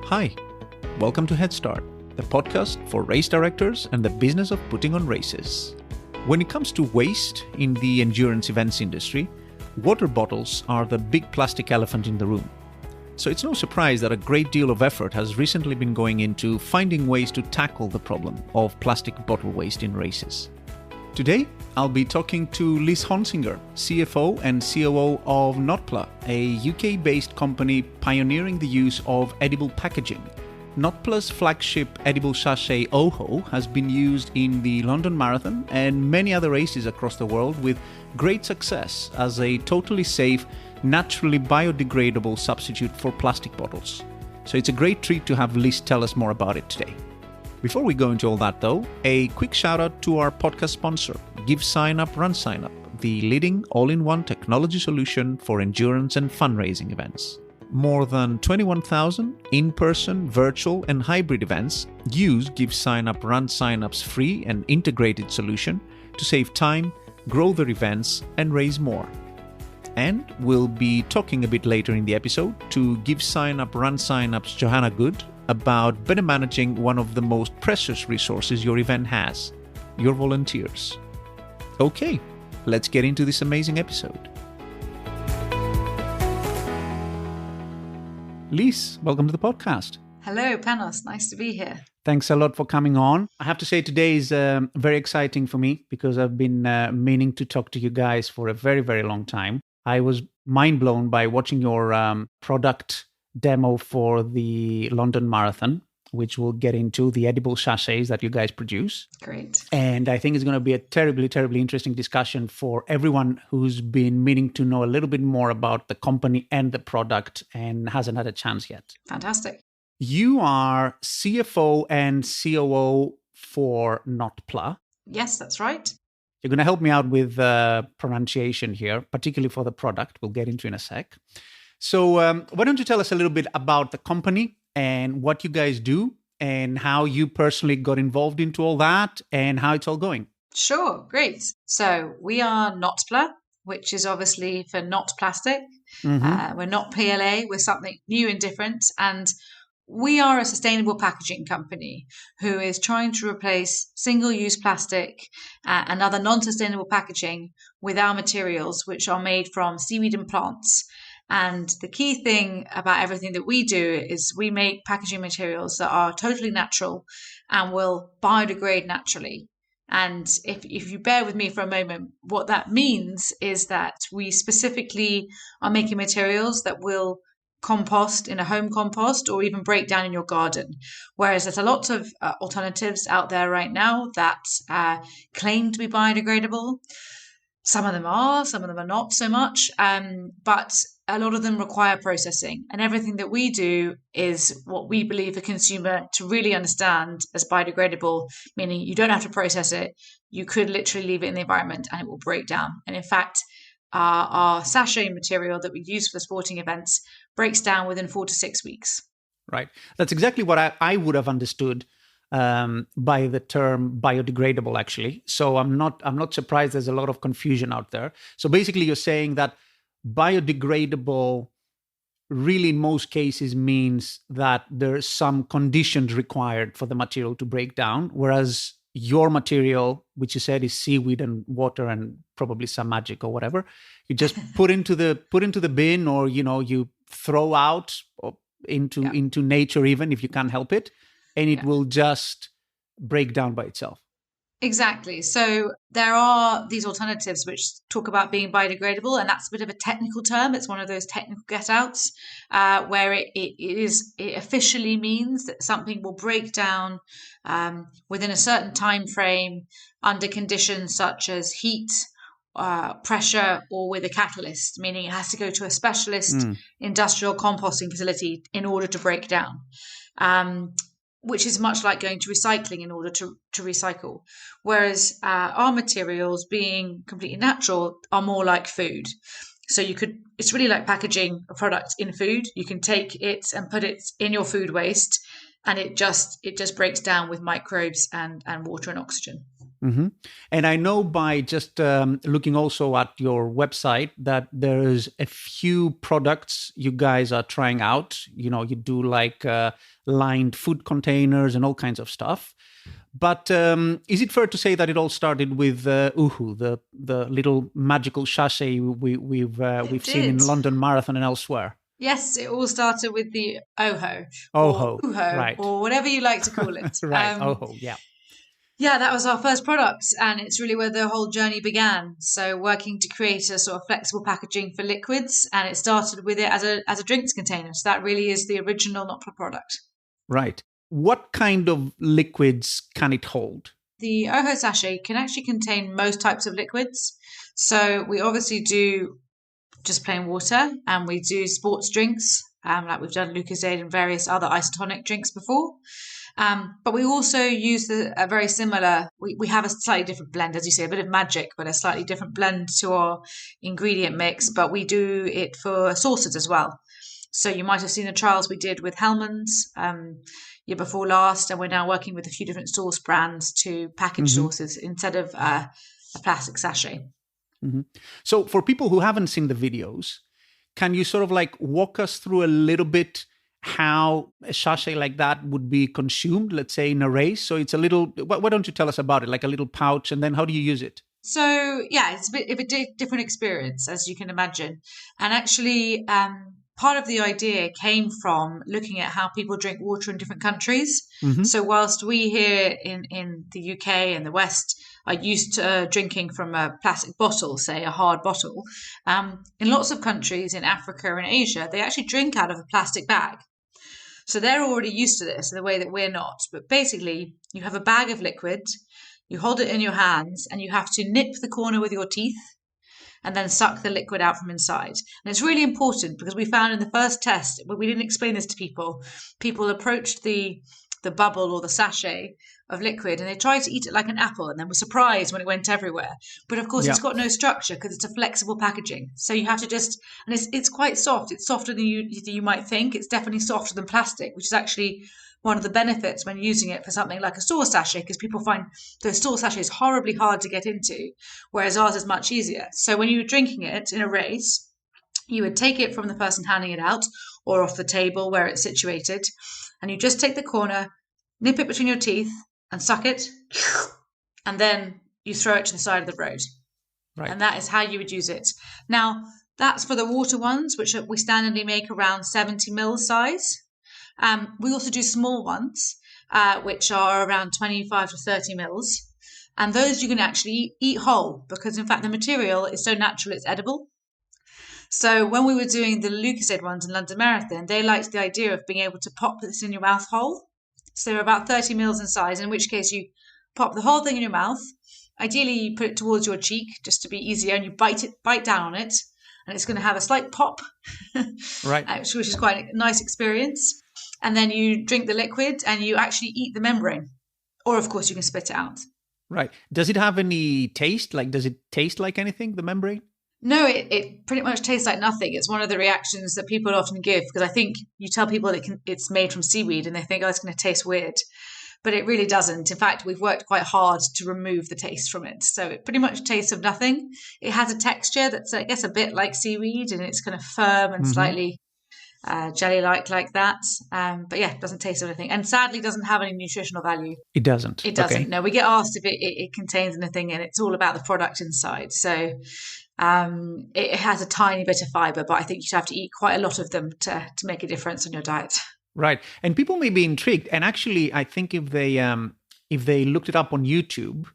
Hi, welcome to Head Start, the podcast for race directors and the business of putting on races. When it comes to waste in the endurance events industry, water bottles are the big plastic elephant in the room. So it's no surprise that a great deal of effort has recently been going into finding ways to tackle the problem of plastic bottle waste in races. Today, I'll be talking to Liz Honsinger, CFO and COO of Notpla, a UK-based company pioneering the use of edible packaging. Notpla's flagship edible sachet OHO has been used in the London Marathon and many other races across the world with great success as a totally safe, naturally biodegradable substitute for plastic bottles. So it's a great treat to have Liz tell us more about it today. Before we go into all that though, a quick shout out to our podcast sponsor, Give Sign Up, Run Sign Up, the leading all-in-one technology solution for endurance and fundraising events. More than 21,000 in-person, virtual and hybrid events use Give Sign Up, Run Sign Up's free and integrated solution to save time, grow their events and raise more. And we'll be talking a bit later in the episode to Give Sign Up, Run Sign Up's Johanna Good about better managing one of the most precious resources your event has, your volunteers. Okay, let's get into this amazing episode. Liz, welcome to the podcast. Hello, Panos. Nice to be here. Thanks a lot for coming on. I have to say today is very exciting for me because I've been meaning to talk to you guys for a very, very long time. I was mind blown by watching your product demo for the London Marathon, which we'll get into, the edible sachets that you guys produce. Great. And I think it's going to be a terribly, terribly interesting discussion for everyone who's been meaning to know a little bit more about the company and the product and hasn't had a chance yet. Fantastic. You are CFO and COO for Notpla. Yes, that's right. You're going to help me out with pronunciation here, particularly for the product. We'll get into in a sec. So why don't you tell us a little bit about the company and what you guys do and how you personally got involved into all that and how it's all going? Sure, great. So we are Notpla, which is obviously for not plastic. We're not PLA, we're something new and different. And we are a sustainable packaging company who is trying to replace single-use plastic and other non-sustainable packaging with our materials, which are made from seaweed and plants. And the key thing about everything that we do is we make packaging materials that are totally natural and will biodegrade naturally. And if you bear with me for a moment, what that means is that we specifically are making materials that will compost in a home compost or even break down in your garden. Whereas there's a lot of alternatives out there right now that claim to be biodegradable. Some of them are not so much, but a lot of them require processing. And everything that we do is what we believe the consumer to really understand as biodegradable, meaning you don't have to process it. You could literally leave it in the environment and it will break down. And in fact, our sachet material that we use for the sporting events breaks down within 4 to 6 weeks. Right. That's exactly what I would have understood by the term biodegradable, actually. So I'm not surprised there's a lot of confusion out there. So basically you're saying that biodegradable really in most cases means that there's some conditions required for the material to break down, whereas your material, which you said is seaweed and water and probably some magic or whatever, you just put into the bin, or you throw out into nature, even if you can't help it, and it will just break down by itself. Exactly. So there are these alternatives which talk about being biodegradable, and that's a bit of a technical term. It's one of those technical get-outs where it officially means that something will break down within a certain time frame under conditions such as heat, pressure, or with a catalyst, meaning it has to go to a specialist industrial composting facility in order to break down. Which is much like going to recycling in order to recycle. Whereas our materials, being completely natural, are more like food. So it's really like packaging a product in food. You can take it and put it in your food waste, and it just breaks down with microbes and water and oxygen. Mm-hmm. And I know by just looking also at your website that there's a few products you guys are trying out. You do like lined food containers and all kinds of stuff. But is it fair to say that it all started with Uhu, the little magical sachet we've seen in London Marathon and elsewhere? Yes, it all started with the Oho, Oho, or Uho, right. or whatever you like to call it. Right, Oho, yeah. Yeah, that was our first product, and it's really where the whole journey began. So, working to create a sort of flexible packaging for liquids, and it started with it as a drinks container. So that really is the original Notpla product. Right. What kind of liquids can it hold? The Oho sachet can actually contain most types of liquids. So we obviously do just plain water, and we do sports drinks, like we've done Lucozade and various other isotonic drinks before. But we also use a very similar, we have a slightly different blend, as you say, a bit of magic, but a slightly different blend to our ingredient mix. But we do it for sauces as well. So you might have seen the trials we did with Hellmann's year before last, and we're now working with a few different sauce brands to package sauces instead of a plastic sachet. Mm-hmm. So for people who haven't seen the videos, can you sort of like walk us through a little bit how a sachet like that would be consumed, let's say in a race? So it's a little, why don't you tell us about it, like a little pouch, and then how do you use it? So yeah, it's a bit of a different experience, as you can imagine. And actually, part of the idea came from looking at how people drink water in different countries. Mm-hmm. So whilst we here in the UK and the West are used to drinking from a plastic bottle, say a hard bottle, in lots of countries in Africa and Asia, they actually drink out of a plastic bag. So they're already used to this in the way that we're not. But basically, you have a bag of liquid, you hold it in your hands, and you have to nip the corner with your teeth and then suck the liquid out from inside. And it's really important because we found in the first test, we didn't explain this to people, people approached the bubble or the sachet of liquid and they tried to eat it like an apple and then were surprised when it went everywhere. But of course, It's got no structure because it's a flexible packaging. So you have to just, and it's quite soft. It's softer than you might think. It's definitely softer than plastic, which is actually one of the benefits when using it for something like a sauce sachet, because people find those sauce sachets horribly hard to get into, whereas ours is much easier. So when you're drinking it in a race, you would take it from the person handing it out or off the table where it's situated, and you just take the corner, nip it between your teeth and suck it, and then you throw it to the side of the road. Right. And that is how you would use it. Now, that's for the water ones, which we standardly make around 70 ml size. We also do small ones, which are around 25 to 30 mils. And those you can actually eat whole because, in fact, the material is so natural it's edible. So when we were doing the Lucozade ones in London Marathon, they liked the idea of being able to pop this in your mouth whole. So they're about 30 mils in size, in which case you pop the whole thing in your mouth. Ideally, you put it towards your cheek just to be easier, and you bite down on it, and it's going to have a slight pop, right? Which is quite a nice experience. And then you drink the liquid and you actually eat the membrane. Or, of course, you can spit it out. Right. Does it have any taste? Like, does it taste like anything, the membrane? No, it pretty much tastes like nothing. It's one of the reactions that people often give, because I think you tell people it's made from seaweed and they think, oh, it's going to taste weird. But it really doesn't. In fact, we've worked quite hard to remove the taste from it. So it pretty much tastes of nothing. It has a texture that's, I guess, a bit like seaweed, and it's kind of firm and slightly jelly-like that. But yeah, it doesn't taste of anything. And sadly, doesn't have any nutritional value. It doesn't? It doesn't. Okay. No, we get asked if it contains anything, and it's all about the product inside. So it has a tiny bit of fiber, but I think you'd have to eat quite a lot of them to make a difference on your diet. Right. And people may be intrigued. And actually, I think if they looked it up on YouTube,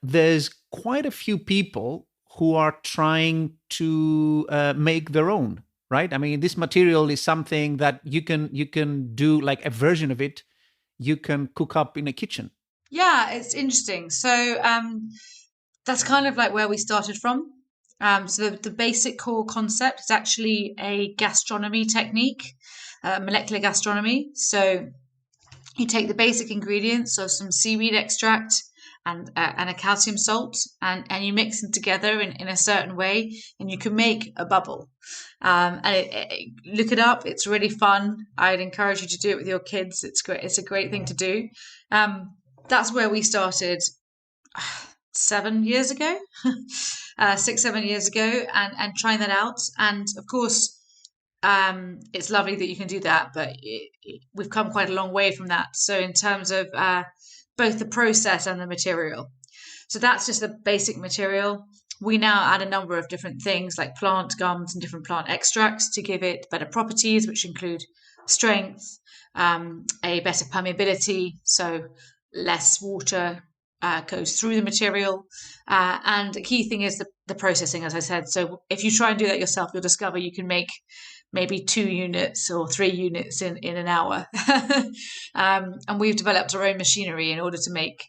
there's quite a few people who are trying to make their own. Right. I mean, this material is something that you can do like a version of it. You can cook up in a kitchen. Yeah, it's interesting. So that's kind of like where we started from. So the basic core concept is actually a gastronomy technique, molecular gastronomy. So you take the basic ingredients of some seaweed extract and a calcium salt, and you mix them together in a certain way, and you can make a bubble. And look it up. It's really fun. I'd encourage you to do it with your kids. It's great. It's a great thing to do. That's where we started 7 years ago, 6, 7 years ago, and trying that out. And of course, it's lovely that you can do that, but we've come quite a long way from that. So in terms of both the process and the material. So that's just the basic material. We now add a number of different things like plant gums and different plant extracts to give it better properties, which include strength, a better permeability, so less water goes through the material. And the key thing is the processing, as I said. So if you try and do that yourself, you'll discover you can make maybe 2 units or 3 units in an hour. And we've developed our own machinery in order to make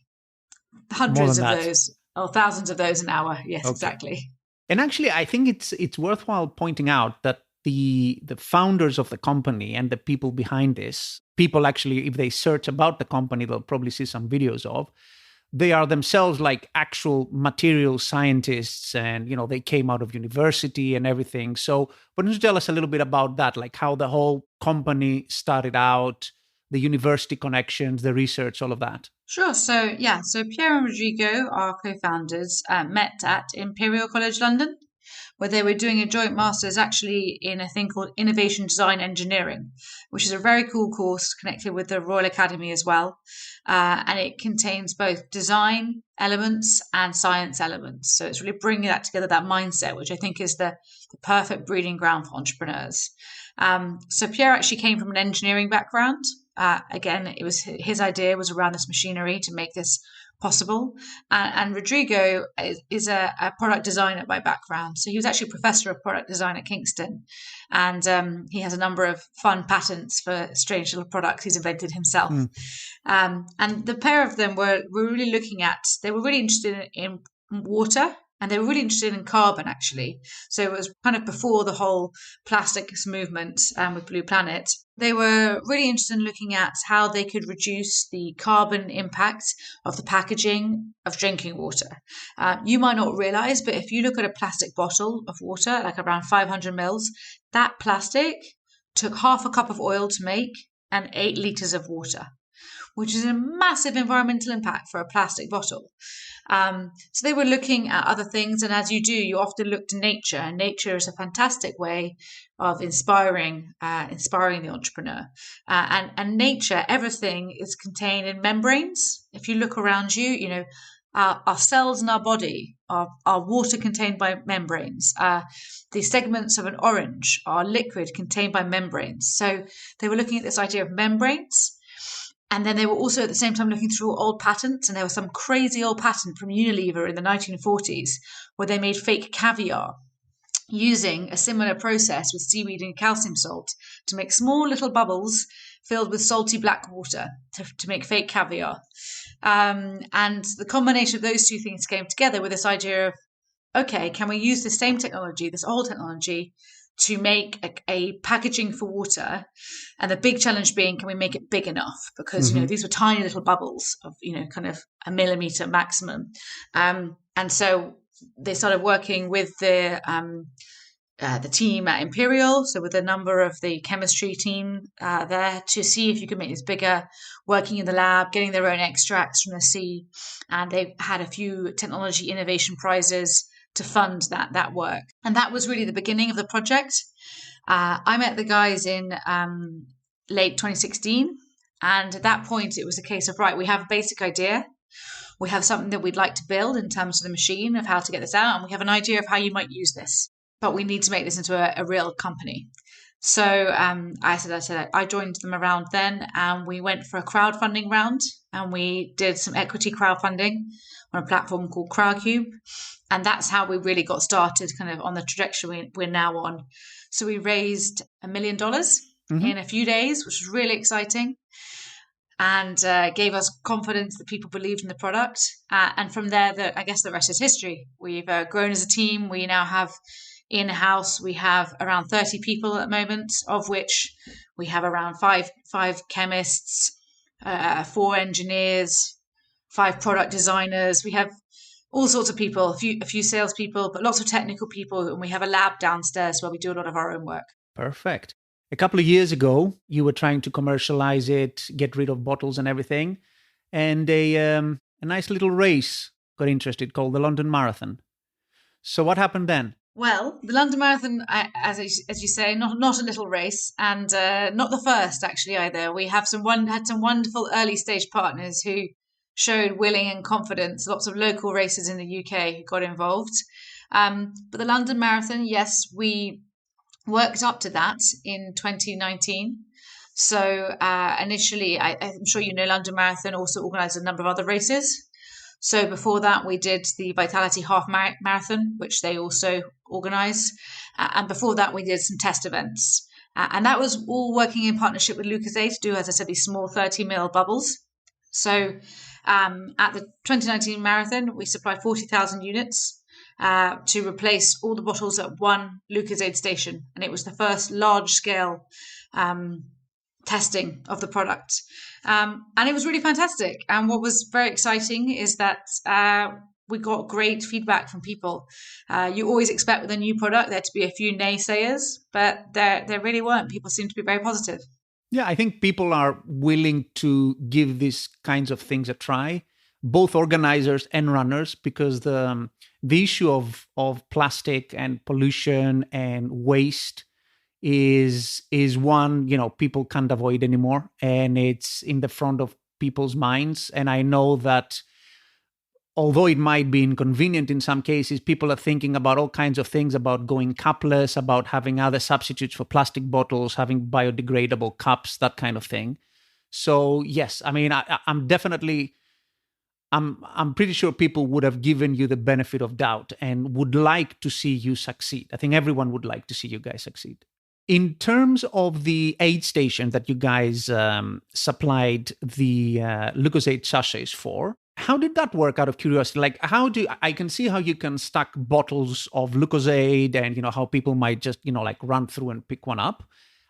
hundreds of those or thousands of those an hour. Yes, okay. Exactly. And actually, I think it's worthwhile pointing out that the founders of the company and the people behind this, people actually, if they search about the company, they'll probably see some videos of, they are themselves like actual material scientists, and they came out of university and everything. So why don't you tell us a little bit about that, like how the whole company started out, the university connections, the research, all of that? Sure. So Pierre and Rodrigo, our co-founders, met at Imperial College London, where they were doing a joint master's actually in a thing called Innovation Design Engineering, which is a very cool course connected with the Royal Academy as well. And it contains both design elements and science elements. So it's really bringing that together, that mindset, which I think is the perfect breeding ground for entrepreneurs. So Pierre actually came from an engineering background. Again, it was his idea was around this machinery to make this possible. And Rodrigo is a product designer by background. So he was actually a professor of product design at Kingston. And he has a number of fun patents for strange little products he's invented himself. And the pair of them were really they were really interested in water. And they were really interested in carbon, actually. So it was kind of before the whole plastics movement with Blue Planet. They were really interested in looking at how they could reduce the carbon impact of the packaging of drinking water. You might not realize, but if you look at a plastic bottle of water, like around 500 mils, that plastic took half a cup of oil to make and 8 liters of water, which is a massive environmental impact for a plastic bottle. So they were looking at other things, and as you do, you often look to nature, and nature is a fantastic way of inspiring the entrepreneur. And nature, everything is contained in membranes. If you look around you, our cells in our body are water contained by membranes. The segments of an orange are liquid contained by membranes. So they were looking at this idea of membranes. And then they were also at the same time looking through old patents, and there was some crazy old patent from Unilever in the 1940s where they made fake caviar using a similar process with seaweed and calcium salt to make small little bubbles filled with salty black water to make fake caviar. And the combination of those two things came together with this idea of, okay, can we use the same technology, this old technology, to make a packaging for water? And the big challenge being, can we make it big enough? Because, these were tiny little bubbles of, kind of a millimeter maximum. And so they started working with the team at Imperial, so with a number of the chemistry team there to see if you could make this bigger, working in the lab, getting their own extracts from the sea. And they had a few technology innovation prizes to fund that work. And that was really the beginning of the project. I met the guys in late 2016. And at that point, it was a case of, right, we have a basic idea. We have something that we'd like to build in terms of the machine, of how to get this out. And we have an idea of how you might use this. But we need to make this into a real company. So I joined them around then, and we went for a crowdfunding round, and we did some equity crowdfunding on a platform called Crowdcube. And that's how we really got started kind of on the trajectory we're now on. So we raised $1 million in a few days, which was really exciting, and gave us confidence that people believed in the product. And from there, I guess the rest is history. We've grown as a team. We now have in-house, we have around 30 people at the moment, of which we have around five chemists, 4 engineers, 5 product designers. We have all sorts of people, a few salespeople, but lots of technical people. And we have a lab downstairs where we do a lot of our own work. Perfect. A couple of years ago, you were trying to commercialize it, get rid of bottles and everything. And a nice little race got interested, called the London Marathon. So what happened then? Well, the London Marathon, as you say, not a little race, and not the first actually either. We have had some wonderful early stage partners who showed willing and confidence. Lots of local races in the UK who got involved. But the London Marathon, yes, we worked up to that in 2019. So initially, I'm sure you know, London Marathon also organised a number of other races. So before that, we did the Vitality Half Marathon, which they also organise. And before that, we did some test events. And that was all working in partnership with Lucozade to do, as I said, these small 30ml bubbles. So at the 2019 marathon, we supplied 40,000 units to replace all the bottles at one Lucozade station. And it was the first large-scale testing of the product. And it was really fantastic. And what was very exciting is that we got great feedback from people. You always expect with a new product there to be a few naysayers, but there really weren't. People seemed to be very positive. Yeah, I think people are willing to give these kinds of things a try, both organizers and runners, because the issue of plastic and pollution and waste is one, people can't avoid anymore, and it's in the front of people's minds. And I know that although it might be inconvenient in some cases, people are thinking about all kinds of things, about going cupless, about having other substitutes for plastic bottles, having biodegradable cups, that kind of thing. So yes, I mean, I'm pretty sure people would have given you the benefit of doubt and would like to see you succeed. I think everyone would like to see you guys succeed. In terms of the aid station that you guys supplied the Lucozade sachets for, how did that work, out of curiosity? Like, I can see how you can stack bottles of Lucozade and, how people might just, run through and pick one up.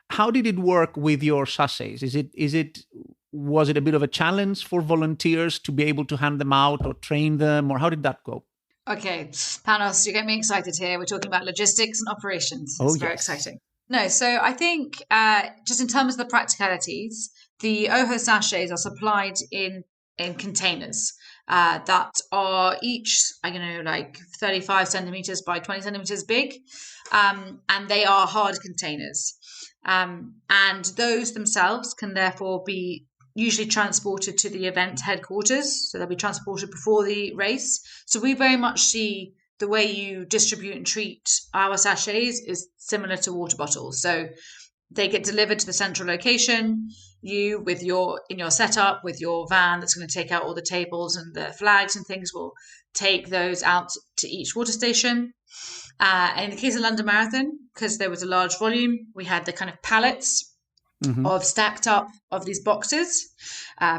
How did it work with your sachets? Was it a bit of a challenge for volunteers to be able to hand them out or train them, or how did that go? Okay, Panos, you get me excited here. We're talking about logistics and operations. It's very exciting. No, so I think just in terms of the practicalities, the OHO sachets are supplied in containers that are each, like 35 centimeters by 20 centimeters big, and they are hard containers. And those themselves can therefore be usually transported to the event headquarters. So they'll be transported before the race. So we very much see the way you distribute and treat our sachets is similar to water bottles. So they get delivered to the central location. You, in your setup, with your van that's going to take out all the tables and the flags and things, will take those out to each water station. And in the case of London Marathon, because there was a large volume, we had the kind of pallets of stacked up of these boxes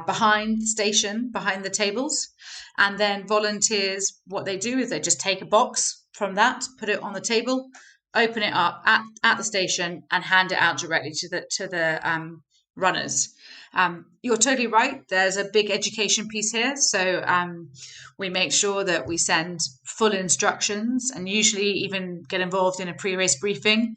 behind the station, behind the tables. And then volunteers, what they do is they just take a box from that, put it on the table, open it up at the station, and hand it out directly to the runners. You're totally right. There's a big education piece here. So we make sure that we send full instructions and usually even get involved in a pre-race briefing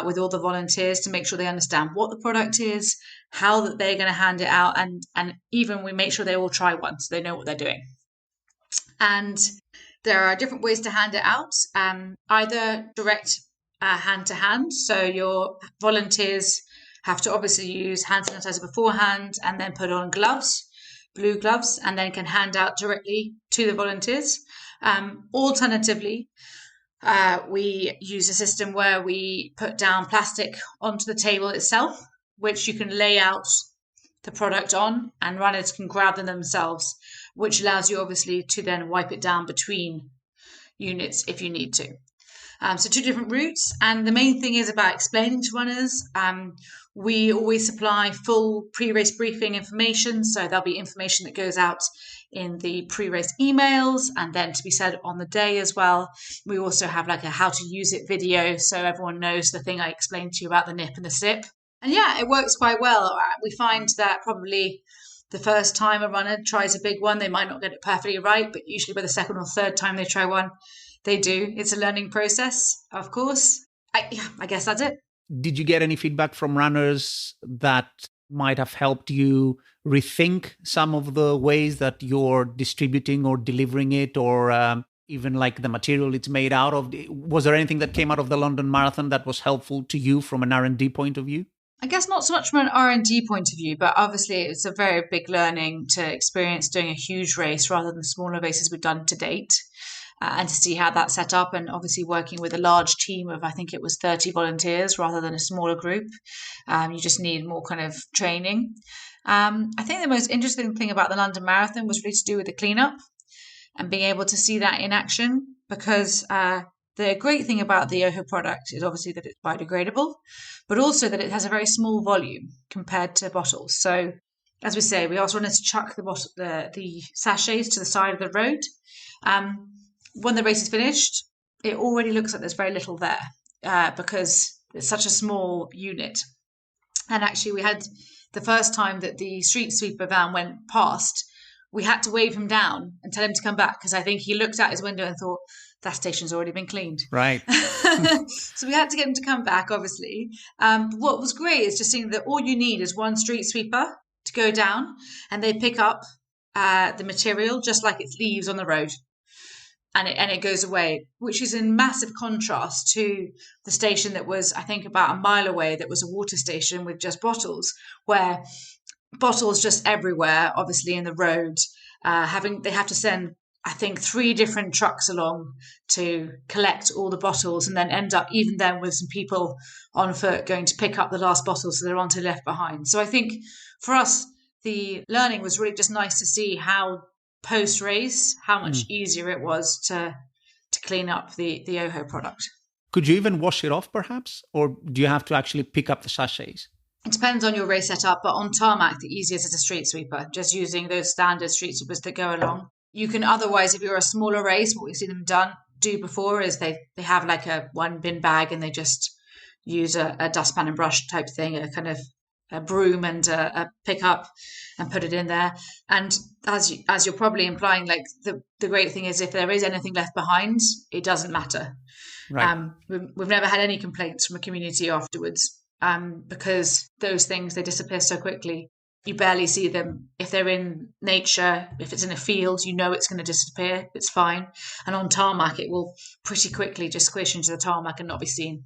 with all the volunteers to make sure they understand what the product is, how that they're going to hand it out, and even we make sure they all try one so they know what they're doing. And there are different ways to hand it out, either direct hand to hand. So your volunteers have to obviously use hand sanitizer beforehand and then put on gloves, blue gloves, and then can hand out directly to the volunteers. Alternatively, we use a system where we put down plastic onto the table itself, which you can lay out the product on and runners can grab them themselves, which allows you obviously to then wipe it down between units if you need to. So two different routes. And the main thing is about explaining to runners. We always supply full pre-race briefing information. So there'll be information that goes out in the pre-race emails and then to be said on the day as well. We also have like a how to use it video. So everyone knows the thing I explained to you about the nip and the sip. And yeah, it works quite well. We find that probably the first time a runner tries a big one, they might not get it perfectly right, but usually by the second or third time they try one, they do. It's a learning process, of course. I guess that's it. Did you get any feedback from runners that might have helped you rethink some of the ways that you're distributing or delivering it, or even like the material it's made out of? Was there anything that came out of the London Marathon that was helpful to you from an R&D point of view? I guess not so much from an R&D point of view, but obviously it's a very big learning to experience doing a huge race rather than smaller races we've done to date. And to see how that's set up, and obviously working with a large team of, I think it was 30 volunteers rather than a smaller group. You just need more kind of training. I think the most interesting thing about the London Marathon was really to do with the cleanup and being able to see that in action, because the great thing about the Yoho product is obviously that it's biodegradable, but also that it has a very small volume compared to bottles. So as we say, we also wanted to chuck the sachets to the side of the road. When the race is finished, it already looks like there's very little there because it's such a small unit. And actually, we had the first time that the street sweeper van went past, we had to wave him down and tell him to come back, because I think he looked out his window and thought, that station's already been cleaned. Right. So we had to get him to come back, obviously. What was great is just seeing that all you need is one street sweeper to go down, and they pick up the material just like it's leaves on the road. And it goes away, which is in massive contrast to the station that was, I think, about a mile away, that was a water station with just bottles, where bottles just everywhere, obviously in the road. They have to send, I think, 3 different trucks along to collect all the bottles, and then end up even then with some people on foot going to pick up the last bottles so they're on to left behind. So I think for us, the learning was really just nice to see how post-race, how much easier it was to clean up the Yoho product. Could you even wash it off perhaps? Or do you have to actually pick up the sachets? It depends on your race setup, but on tarmac, the easiest is a street sweeper, just using those standard street sweepers that go along. You can otherwise, if you're a smaller race, what we've seen them do before is they have like a 1 bin bag, and they just use a dustpan and brush type thing, a kind of a broom and a pickup, and put it in there. And as you're probably implying, like the great thing is if there is anything left behind, it doesn't matter. Right. We've never had any complaints from a community afterwards, because those things, they disappear so quickly. You barely see them. If they're in nature, if it's in a field, you know it's going to disappear. It's fine. And on tarmac, it will pretty quickly just squish into the tarmac and not be seen.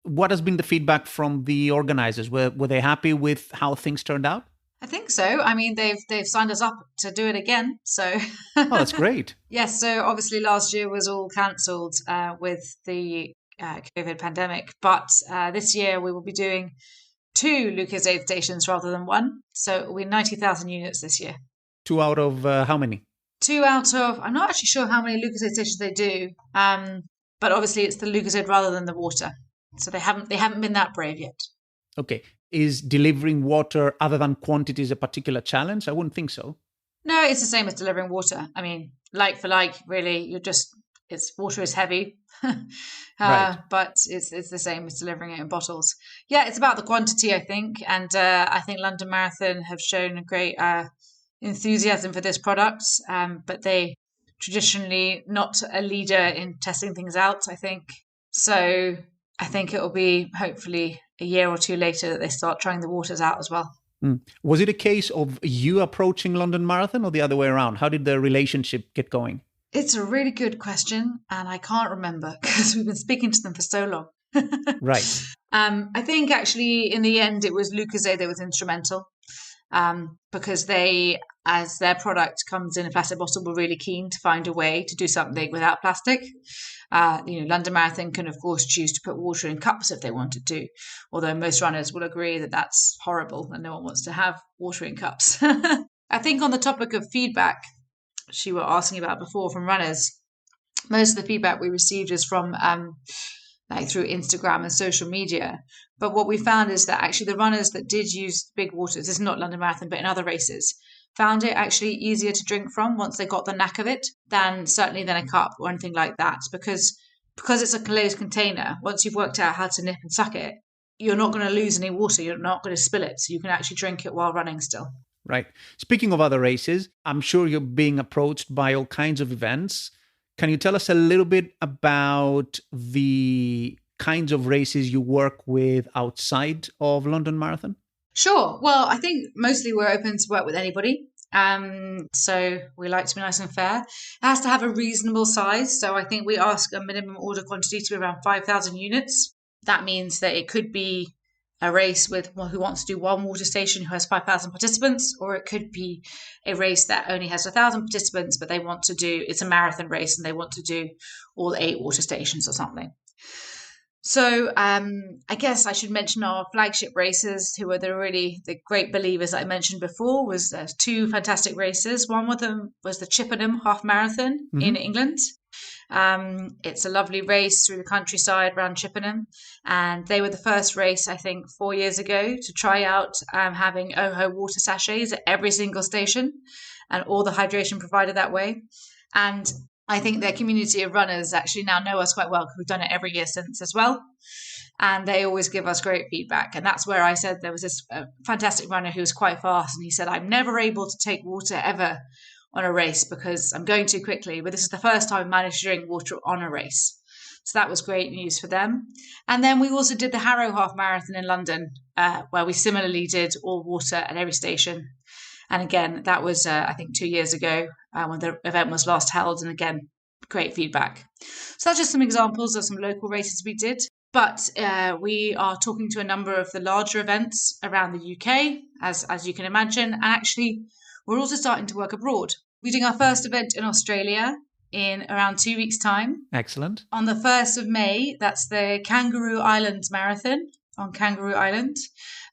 What has been the feedback from the organizers? Were they happy with how things turned out? I think so. I mean, they've signed us up to do it again. So oh, that's great. Yes. So obviously last year was all cancelled with the COVID pandemic, but this year we will be doing 2 Lucozade stations rather than 1. So it will be 90,000 units this year. 2 out of how many? 2 out of, I'm not actually sure how many Lucozade stations they do, but obviously it's the Lucozade rather than the water. So they haven't been that brave yet. Okay. Is delivering water other than quantities a particular challenge? I wouldn't think so. No, it's the same as delivering water. I mean, like for like, really, water is heavy, right. But it's the same as delivering it in bottles. Yeah, it's about the quantity, I think. And I think London Marathon have shown a great enthusiasm for this product, but they traditionally not a leader in testing things out, I think. So I think it will be hopefully a year or 2 later that they start trying the waters out as well. Was it a case of you approaching London Marathon or the other way around? How did the relationship get going? It's a really good question, and I can't remember because we've been speaking to them for so long. Right. I think actually in the end it was Lucozade that was instrumental, because they, as their product comes in a plastic bottle, were really keen to find a way to do something without plastic. London Marathon can, of course, choose to put water in cups if they wanted to, although most runners will agree that that's horrible and no one wants to have water in cups. I think on the topic of feedback she were asking about before from runners, most of the feedback we received is from through Instagram and social media. But what we found is that actually the runners that did use big waters, this is not London Marathon, but in other races, found it actually easier to drink from once they got the knack of it than a cup or anything like that. Because it's a closed container, once you've worked out how to nip and suck it, you're not going to lose any water. You're not going to spill it. So you can actually drink it while running still. Right. Speaking of other races, I'm sure you're being approached by all kinds of events. Can you tell us a little bit about the kinds of races you work with outside of London Marathon? Sure. Well, I think mostly we're open to work with anybody. So we like to be nice and fair. It has to have a reasonable size. So I think we ask a minimum order quantity to be around 5,000 units. That means that it could be a race with who wants to do one water station who has 5,000 participants, or it could be a race that only has 1,000 participants, but it's a marathon race and they want to do all 8 water stations or something. So I guess I should mention our flagship races, who are the great believers that I mentioned before. Was 2 fantastic races. One of them was the Chippenham Half Marathon in England. It's a lovely race through the countryside around Chippenham, and they were the first race, I think, 4 years ago to try out having OHO water sachets at every single station and all the hydration provided that way. And I think their community of runners actually now know us quite well because we've done it every year since as well. And they always give us great feedback. And that's where I said there was this fantastic runner who was quite fast. And he said, I'm never able to take water ever on a race because I'm going too quickly. But this is the first time I managed to drink water on a race. So that was great news for them. And then we also did the Harrow Half Marathon in London, where we similarly did all water at every station. And again, that was, I think, 2 years ago when the event was last held. And again, great feedback. So that's just some examples of some local races we did. But we are talking to a number of the larger events around the UK, as you can imagine. And actually, we're also starting to work abroad. We're doing our first event in Australia in around 2 weeks' time. Excellent. On the 1st of May, that's the Kangaroo Island Marathon on Kangaroo Island.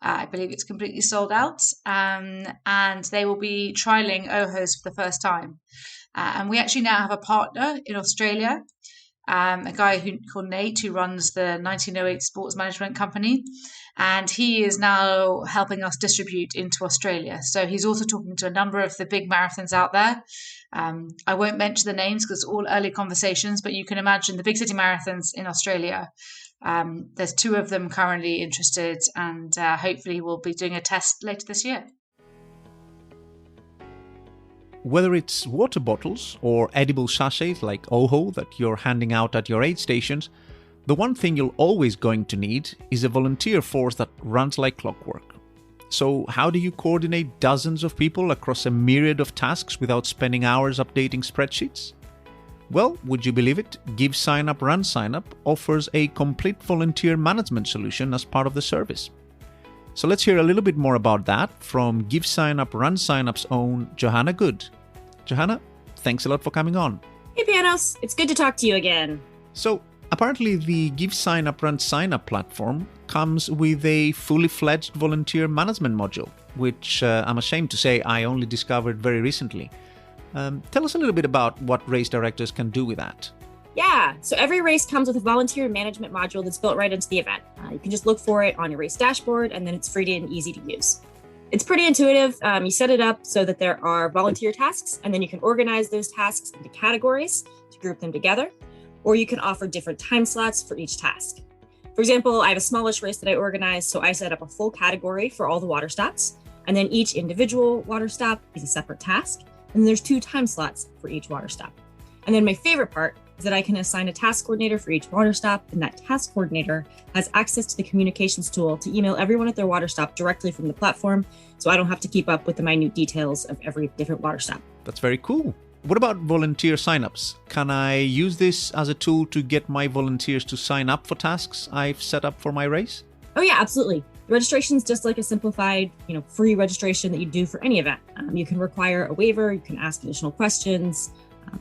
I believe it's completely sold out. And they will be trialling OHOs for the first time. And we actually now have a partner in Australia, a guy called Nate, who runs the 1908 Sports Management Company. And he is now helping us distribute into Australia. So he's also talking to a number of the big marathons out there. I won't mention the names because it's all early conversations, but you can imagine the big city marathons in Australia. There's 2 of them currently interested, and hopefully we'll be doing a test later this year. Whether it's water bottles or edible sachets like OHO that you're handing out at your aid stations, the one thing you're always going to need is a volunteer force that runs like clockwork. So how do you coordinate dozens of people across a myriad of tasks without spending hours updating spreadsheets? Well, would you believe it? Give Sign Up Run Sign Up offers a complete volunteer management solution as part of the service. So let's hear a little bit more about that from Give Sign Up Run Sign Up's own Johanna Good. Johanna, thanks a lot for coming on. Hey Panos, it's good to talk to you again. So apparently the Give Sign Up Run Sign Up platform comes with a fully fledged volunteer management module, which I'm ashamed to say I only discovered very recently. Tell us a little bit about what race directors can do with that. Yeah, so every race comes with a volunteer management module that's built right into the event. You can just look for it on your race dashboard, and then it's free and easy to use. It's pretty intuitive. You set it up so that there are volunteer tasks, and then you can organize those tasks into categories to group them together, or you can offer different time slots for each task. For example, I have a smallish race that I organized, so I set up a full category for all the water stops, and then each individual water stop is a separate task, and there's 2 time slots for each water stop. And then my favorite part is that I can assign a task coordinator for each water stop, and that task coordinator has access to the communications tool to email everyone at their water stop directly from the platform, so I don't have to keep up with the minute details of every different water stop. That's very cool. What about volunteer signups? Can I use this as a tool to get my volunteers to sign up for tasks I've set up for my race? Oh yeah, absolutely. The registration is just like a simplified, free registration that you do for any event. You can require a waiver, you can ask additional questions.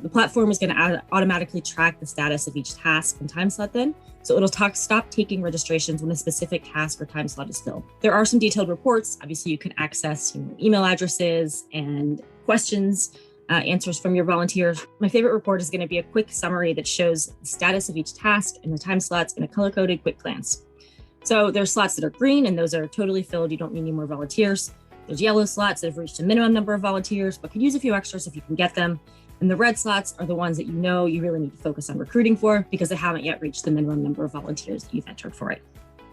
The platform is going to automatically track the status of each task and time slot then, so it'll stop taking registrations when a specific task or time slot is filled. There are some detailed reports. Obviously, you can access email addresses and questions, answers from your volunteers. My favorite report is going to be a quick summary that shows the status of each task and the time slots in a color-coded quick glance. So there's slots that are green, and those are totally filled. You don't need any more volunteers. There's yellow slots that have reached a minimum number of volunteers, but could use a few extras if you can get them. And the red slots are the ones that you really need to focus on recruiting for because they haven't yet reached the minimum number of volunteers that you've entered for it.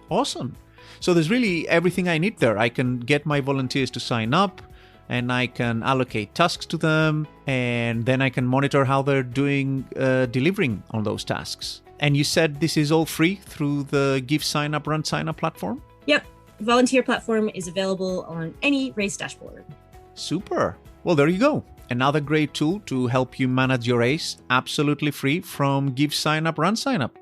Awesome. So there's really everything I need there. I can get my volunteers to sign up, and I can allocate tasks to them, and then I can monitor how they're doing delivering on those tasks. And you said this is all free through the Give Sign Up Run Sign Up platform? Yep. The volunteer platform is available on any race dashboard. Super. Well, there you go. Another great tool to help you manage your race, absolutely free from Give Sign Up, Run Sign Up.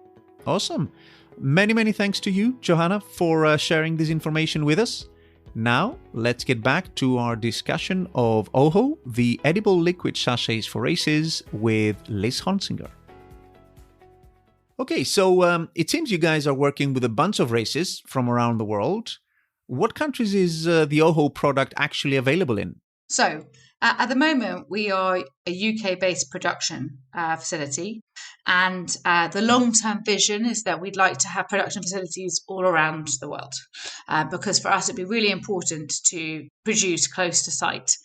Awesome. Many, many thanks to you, Johanna, for sharing this information with us. Now, let's get back to our discussion of OHO, the edible liquid sachets for races, with Liz Honsinger. Okay, so it seems you guys are working with a bunch of races from around the world. What countries is the OHO product actually available in? So, at the moment, we are a UK-based production facility, and the long-term vision is that we'd like to have production facilities all around the world, because for us it'd be really important to produce close to site.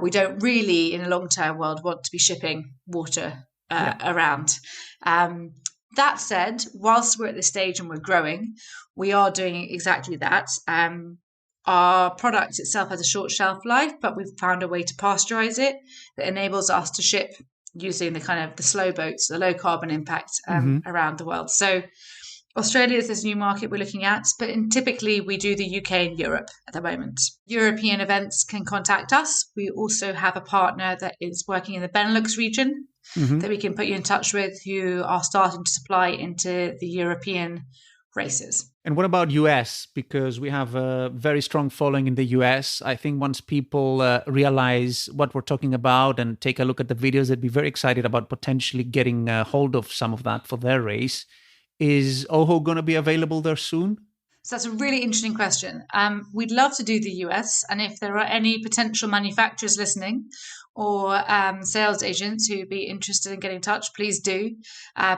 We don't really, in a long-term world, want to be shipping water around. That said, whilst we're at this stage and we're growing, we are doing exactly that. Our product itself has a short shelf life, but we've found a way to pasteurize it that enables us to ship using the slow boats, the low carbon impact around the world. So Australia is this new market we're looking at, but typically we do the UK and Europe at the moment. European events can contact us. We also have a partner that is working in the Benelux region that we can put you in touch with, who are starting to supply into the European races. And what about US? Because we have a very strong following in the US. I think once people realize what we're talking about and take a look at the videos, they'd be very excited about potentially getting a hold of some of that for their race. Is OHO going to be available there soon? So that's a really interesting question. We'd love to do the US, and if there are any potential manufacturers listening or sales agents who'd be interested in getting in touch, please do,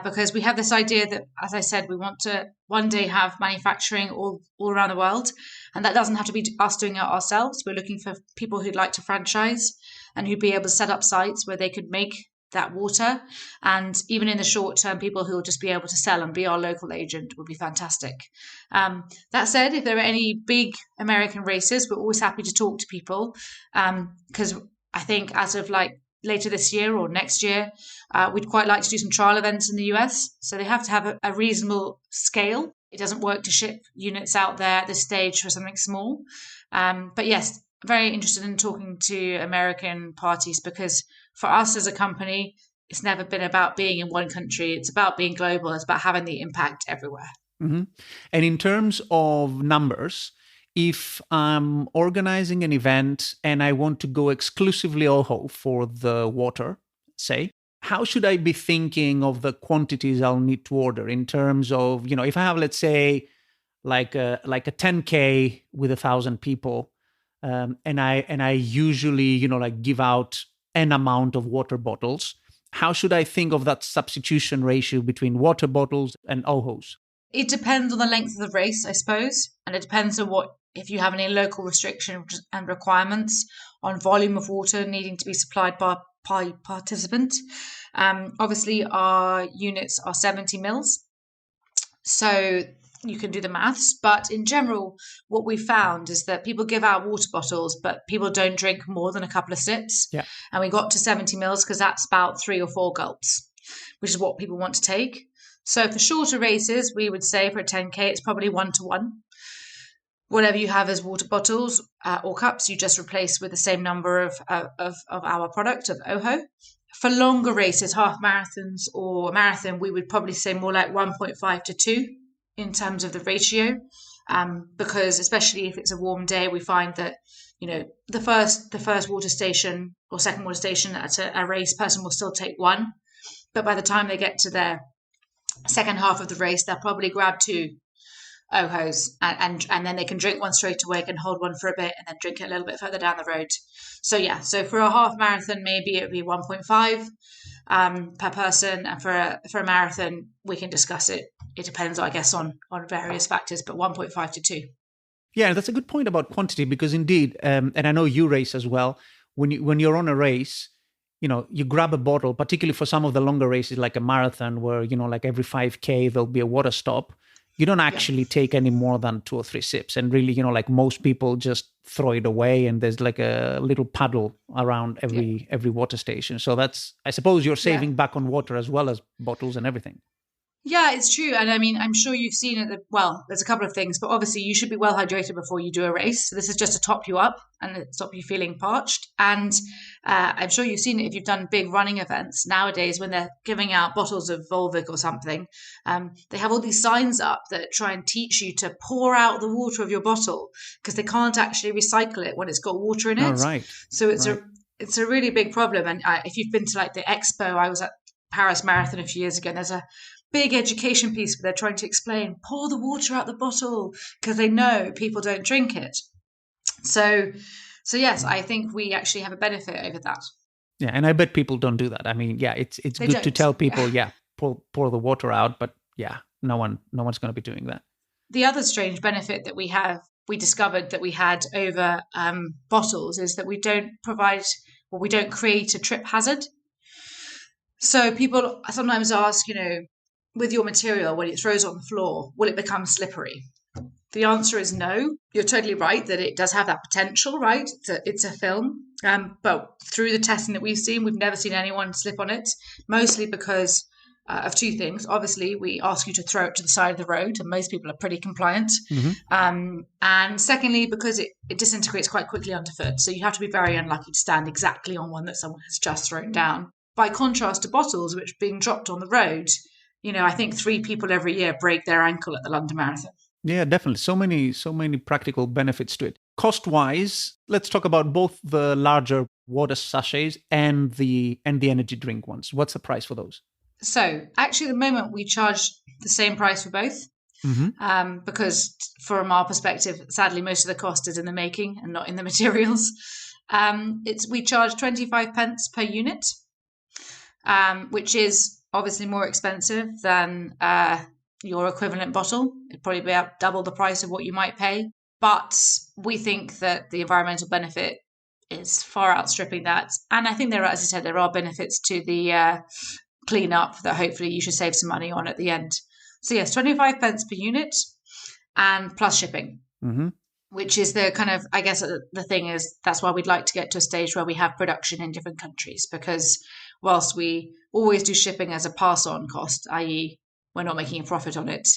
because we have this idea that, as I said, we want to one day have manufacturing all around the world, and that doesn't have to be us doing it ourselves. We're looking for people who'd like to franchise and who'd be able to set up sites where they could make that water, and even in the short term, people who will just be able to sell and be our local agent would be fantastic. That said, if there are any big American races, we're always happy to talk to people, because I think as of later this year or next year, we'd quite like to do some trial events in the US. So they have to have a reasonable scale. It doesn't work to ship units out there at this stage for something small. But yes, very interested in talking to American parties, because for us as a company, it's never been about being in one country. It's about being global. It's about having the impact everywhere. And in terms of numbers, if I'm organizing an event and I want to go exclusively OHO for the water, say, how should I be thinking of the quantities I'll need to order in terms of, if I have, let's say, like a 10K with 1,000 people, and I usually, give out an amount of water bottles, how should I think of that substitution ratio between water bottles and OHOs? It depends on the length of the race, I suppose, and it depends on if you have any local restrictions and requirements on volume of water needing to be supplied by participant. Obviously, our units are 70 mils, so you can do the maths. But in general, what we found is that people give out water bottles, but people don't drink more than a couple of sips. Yeah. And we got to 70 mils because that's about 3 or 4 gulps, which is what people want to take. So for shorter races, we would say for a 10K, it's probably 1-to-1. Whatever you have as water bottles or cups, you just replace with the same number of our product, of OHO. For longer races, half marathons or a marathon, we would probably say more like 1.5 to 2 in terms of the ratio, because especially if it's a warm day, we find that the first water station or second water station at a race person will still take 1, but by the time they get to their second half of the race, they'll probably grab 2 OHOs and then they can drink one straight away, can hold one for a bit and then drink it a little bit further down the road. So for a half marathon, maybe it would be 1.5 per person, and for a marathon, we can discuss it. It depends, I guess, on various factors, but 1.5 to 2. Yeah, that's a good point about quantity, because indeed, and I know you race as well, when you're on a race, you grab a bottle, particularly for some of the longer races like a marathon where, like every 5K, there'll be a water stop. You don't actually take any more than 2 or 3 sips. And really, like most people just throw it away, and there's like a little puddle around every water station. So I suppose you're saving back on water as well as bottles and everything. Yeah, it's true. And I mean, I'm sure you've seen it. Well, there's a couple of things, but obviously you should be well hydrated before you do a race. So this is just to top you up and stop you feeling parched. And I'm sure you've seen it if you've done big running events nowadays when they're giving out bottles of Volvic or something. They have all these signs up that try and teach you to pour out the water of your bottle because they can't actually recycle it when it's got water in it. Oh, right. So it's Right. it's a really big problem. And if you've been to like the expo, I was at Paris Marathon a few years ago, and there's a big education piece where they're trying to explain pour the water out the bottle because they know people don't drink it. So yes, I think we actually have a benefit over that. Yeah, and I bet people don't do that. I mean, yeah, it's They good to don't. tell people, yeah, pour the water out, but yeah, no one's going to be doing that. The other strange benefit that we discovered that we had over bottles is that we don't create a trip hazard. So people sometimes ask, with your material, when it throws on the floor, will it become slippery? The answer is no. You're totally right that it does have that potential, right? It's a film. But through the testing that we've seen, we've never seen anyone slip on it, mostly because of two things. Obviously, we ask you to throw it to the side of the road, and most people are pretty compliant. And secondly, because it disintegrates quite quickly underfoot. So you have to be very unlucky to stand exactly on one that someone has just thrown down. By contrast to bottles, which are being dropped on the road, I think 3 people every year break their ankle at the London Marathon. Yeah, definitely. So many practical benefits to it. Cost-wise, let's talk about both the larger water sachets and the energy drink ones. What's the price for those? So actually, at the moment, we charge the same price for both. Because from our perspective, sadly, most of the cost is in the making and not in the materials. We charge 25 pence per unit, which is obviously more expensive than your equivalent bottle. It'd probably be about double the price of what you might pay. But we think that the environmental benefit is far outstripping that. And I think as I said, there are benefits to the cleanup that hopefully you should save some money on at the end. So yes, 25 pence per unit and plus shipping, which is the kind of, I guess the thing is, that's why we'd like to get to a stage where we have production in different countries, because whilst we always do shipping as a pass-on cost, i.e. we're not making a profit on it,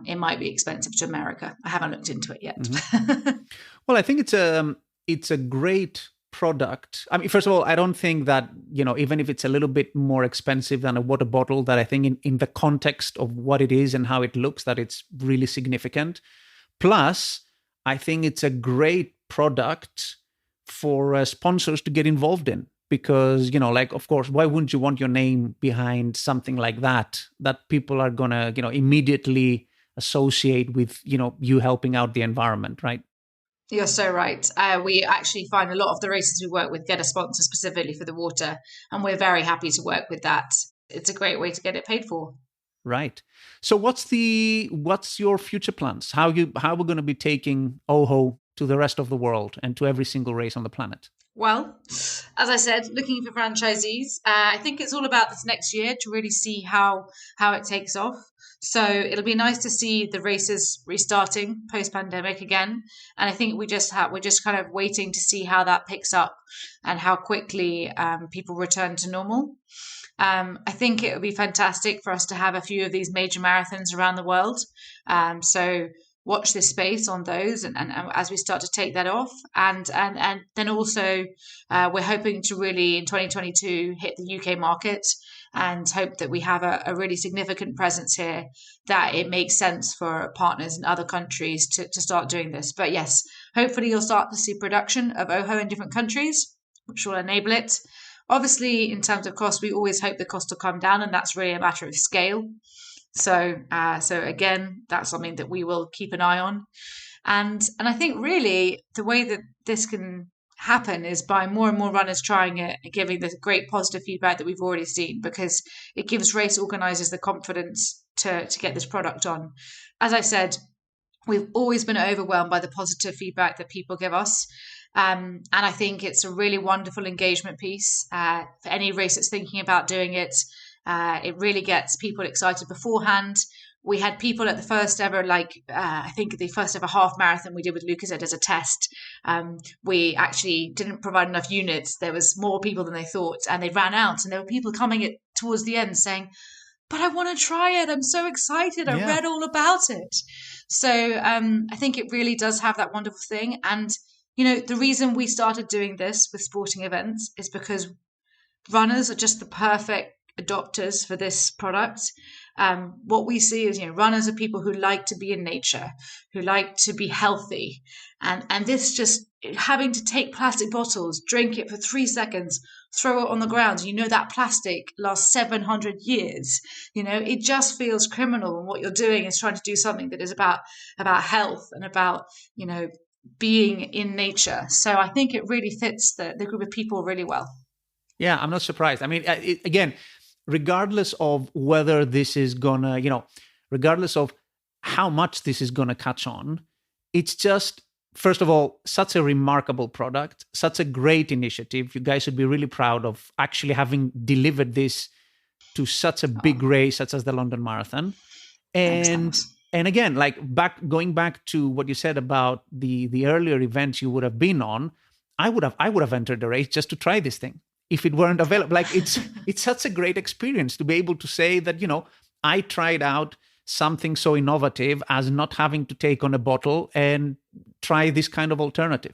it might be expensive to America. I haven't looked into it yet. Well, I think it's a great product. I mean, first of all, I don't think that, even if it's a little bit more expensive than a water bottle, that I think in the context of what it is and how it looks, that it's really significant. Plus, I think it's a great product for sponsors to get involved in. Because, of course, why wouldn't you want your name behind something like that people are going to, immediately associate with, you helping out the environment, right? You're so right. We actually find a lot of the races we work with get a sponsor specifically for the water, and we're very happy to work with that. It's a great way to get it paid for. Right. So what's your future plans? How we're going to be taking OHO to the rest of the world and to every single race on the planet? Well, as I said, looking for franchisees. I think it's all about this next year to really see how it takes off. So it'll be nice to see the races restarting post-pandemic again. And I think we're just kind of waiting to see how that picks up and how quickly people return to normal. I think it would be fantastic for us to have a few of these major marathons around the world. So watch this space on those and as we start to take that off. And then also we're hoping to really in 2022 hit the UK market and hope that we have a really significant presence here, that it makes sense for partners in other countries to start doing this. But yes, hopefully you'll start to see production of OHO in different countries, which will enable it. Obviously, in terms of cost, we always hope the cost will come down, and that's really a matter of scale. So again, that's something that we will keep an eye on. And I think really the way that this can happen is by more and more runners trying it and giving the great positive feedback that we've already seen, because it gives race organisers the confidence to get this product on. As I said, we've always been overwhelmed by the positive feedback that people give us. And I think it's a really wonderful engagement piece for any race that's thinking about doing it. It really gets people excited beforehand. We had people at the first ever, I think the first ever half marathon we did with Lucozade as a test. We actually didn't provide enough units. There was more people than they thought, and they ran out. And there were people coming towards the end saying, but I want to try it. I'm so excited. I read all about it. So I think it really does have that wonderful thing. And, the reason we started doing this with sporting events is because runners are just the perfect adopters for this product. What we see is, runners are people who like to be in nature, who like to be healthy. And this just having to take plastic bottles, drink it for 3 seconds, throw it on the ground. That plastic lasts 700 years. It just feels criminal. And what you're doing is trying to do something that is about health and about, being in nature. So I think it really fits the group of people really well. Yeah, I'm not surprised. I mean, again, regardless of whether this is gonna, regardless of how much this is gonna catch on, it's just, first of all, such a remarkable product, such a great initiative. You guys should be really proud of actually having delivered this to such a big race such as the London Marathon. And again, going back to what you said about the earlier events you would have been on, I would have entered the race just to try this thing if it weren't available. It's such a great experience to be able to say that, I tried out something so innovative as not having to take on a bottle and try this kind of alternative.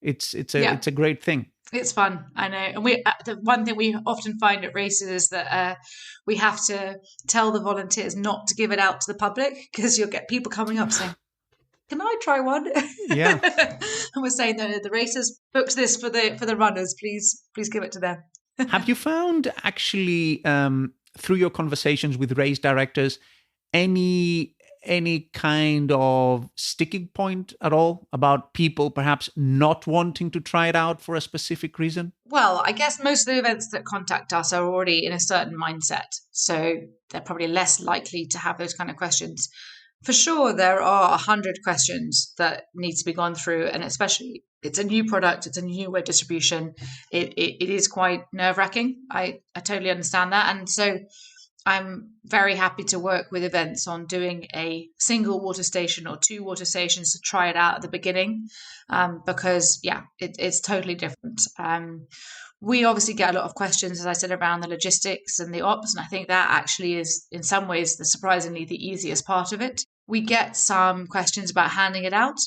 It's a great thing. It's fun, I know. And the one thing we often find at races is that we have to tell the volunteers not to give it out to the public, because you'll get people coming up saying, "Can I try one?" Yeah. And we're saying, no, the racers booked this for the runners. Please give it to them. Have you found actually through your conversations with race directors any kind of sticking point at all about people perhaps not wanting to try it out for a specific reason? Well, I guess most of the events that contact us are already in a certain mindset, so they're probably less likely to have those kind of questions. For sure, there are 100 questions that need to be gone through, and especially it's a new product, it's a new way of distribution. It is quite nerve-wracking. I totally understand that, and so I'm very happy to work with events on doing a single water station or 2 water stations to try it out at the beginning, because it's totally different. We obviously get a lot of questions, as I said, around the logistics and the ops, and I think that actually is in some ways surprisingly the easiest part of it. We get some questions about handing it out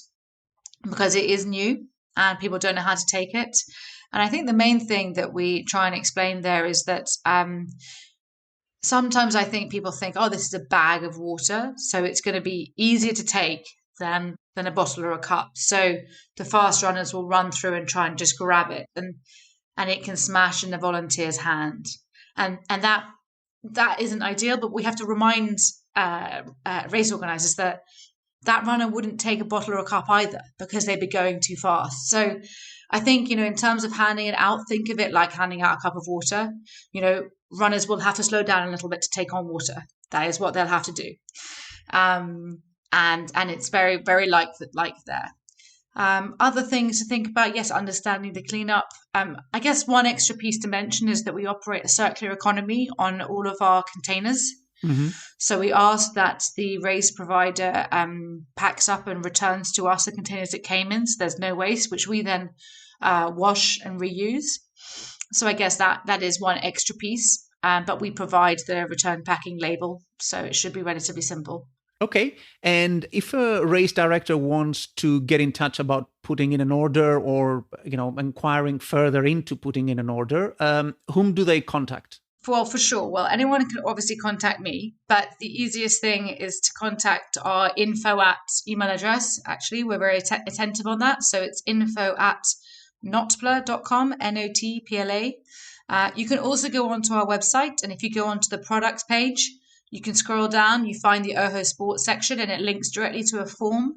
because it is new and people don't know how to take it. And I think the main thing that we try and explain there is that sometimes I think people think, oh, this is a bag of water, so it's going to be easier to take than a bottle or a cup. So the fast runners will run through and try and just grab it, and it can smash in the volunteer's hand. And that isn't ideal, but we have to remind race organisers that runner wouldn't take a bottle or a cup either, because they'd be going too fast. So I think, in terms of handing it out, think of it like handing out a cup of water. Runners will have to slow down a little bit to take on water. That is what they'll have to do. And it's very, very like there. Other things to think about, yes, understanding the cleanup. I guess one extra piece to mention is that we operate a circular economy on all of our containers. Mm-hmm. So we ask that the race provider packs up and returns to us the containers it came in, so there's no waste, which we then wash and reuse. So I guess that is one extra piece, but we provide the return packing label, so it should be relatively simple. Okay. And if a race director wants to get in touch about putting in an order or, inquiring further into putting in an order, whom do they contact? Well, for sure. Well, anyone can obviously contact me, but the easiest thing is to contact our info@ email address. Actually, we're very attentive on that. So it's info@notpla.com, NOTPLA. You can also go onto our website, and if you go onto the products page, you can scroll down, you find the OHO Sports section, and it links directly to a form,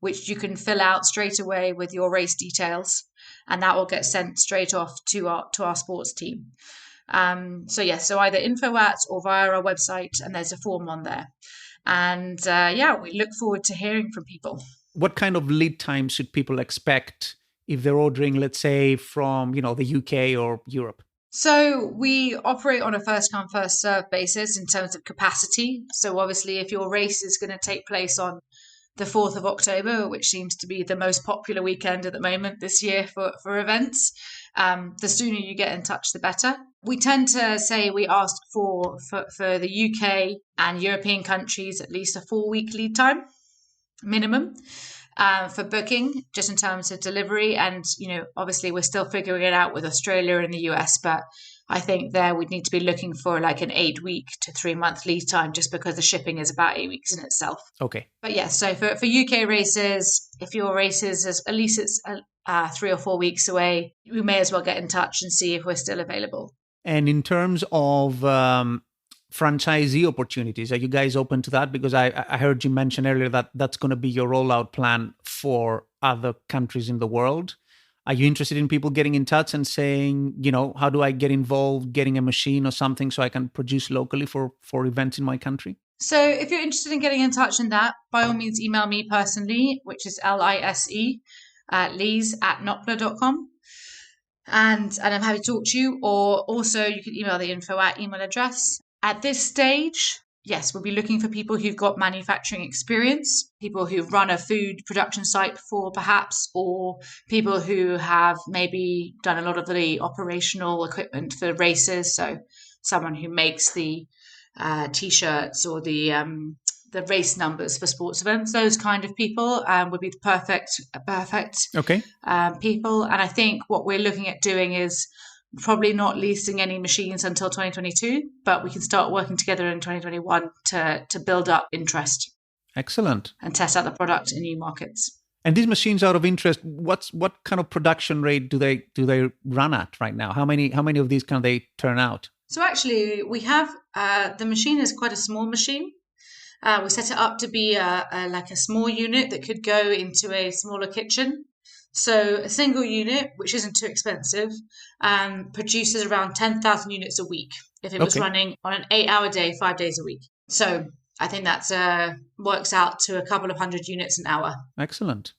which you can fill out straight away with your race details, and that will get sent straight off to our sports team. So either info@ or via our website, and there's a form on there. And we look forward to hearing from people. What kind of lead time should people expect if they're ordering, let's say, from, the UK or Europe? So we operate on a first come, first serve basis in terms of capacity. So obviously, if your race is going to take place on the 4th of October, which seems to be the most popular weekend at the moment this year for events, the sooner you get in touch, the better. We tend to say we ask for the UK and European countries at least a 4-week lead time minimum for booking, just in terms of delivery. And, obviously we're still figuring it out with Australia and the US, but I think there we'd need to be looking for like an 8-week to 3-month lead time, just because the shipping is about 8 weeks in itself. Okay. But yeah, so for UK races, if your race is at least it's 3 or 4 weeks away, we may as well get in touch and see if we're still available. And in terms of franchisee opportunities, are you guys open to that? Because I heard you mention earlier that that's going to be your rollout plan for other countries in the world. Are you interested in people getting in touch and saying, how do I get involved, getting a machine or something so I can produce locally for events in my country? So if you're interested in getting in touch in that, by all means, email me personally, which is LISE, lise@notpla.com. And I'm happy to talk to you. Or also you can email the info at email address. At this stage, yes, we'll be looking for people who've got manufacturing experience, people who've run a food production site before perhaps, or people who have maybe done a lot of the operational equipment for races. So someone who makes the T-shirts or the race numbers for sports events, those kind of people would be the perfect Okay. people. And I think what we're looking at doing is probably not leasing any machines until 2022, but we can start working together in 2021 to build up interest. Excellent. And test out the product in new markets. And these machines, out of interest, what kind of production rate do they run at right now? How many of these can they turn out? So actually, we have the machine is quite a small machine. We set it up to be like a small unit that could go into a smaller kitchen. So a single unit, which isn't too expensive, produces around 10,000 units a week if it was running on an 8-hour day, 5 days a week. So I think that works out to a couple of 100 units an hour. Excellent.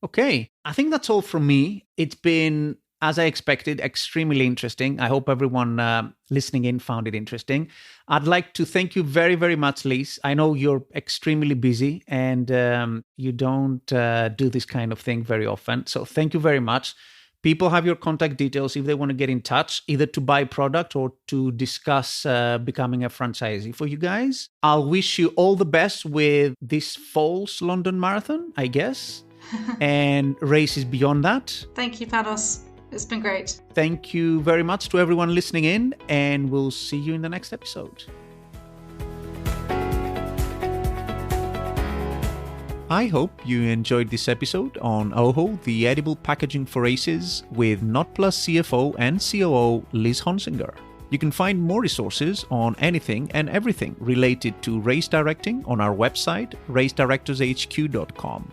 Okay. I think that's all from me. It's been, as I expected, extremely interesting. I hope everyone listening in found it interesting. I'd like to thank you very, very much, Lise. I know you're extremely busy and you don't do this kind of thing very often. So thank you very much. People have your contact details if they want to get in touch, either to buy product or to discuss becoming a franchisee for you guys. I'll wish you all the best with this fall's London Marathon, I guess, and races beyond that. Thank you, Panos. It's been great. Thank you very much to everyone listening in, and we'll see you in the next episode. I hope you enjoyed this episode on OHO, the edible packaging for races, with NotPlus CFO and COO Lise Honsinger. You can find more resources on anything and everything related to race directing on our website, racedirectorshq.com.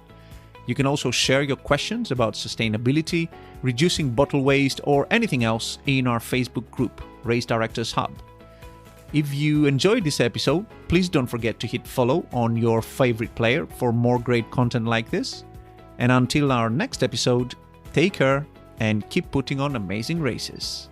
You can also share your questions about sustainability, reducing bottle waste, or anything else in our Facebook group, Race Directors Hub. If you enjoyed this episode, please don't forget to hit follow on your favorite player for more great content like this. And until our next episode, take care and keep putting on amazing races.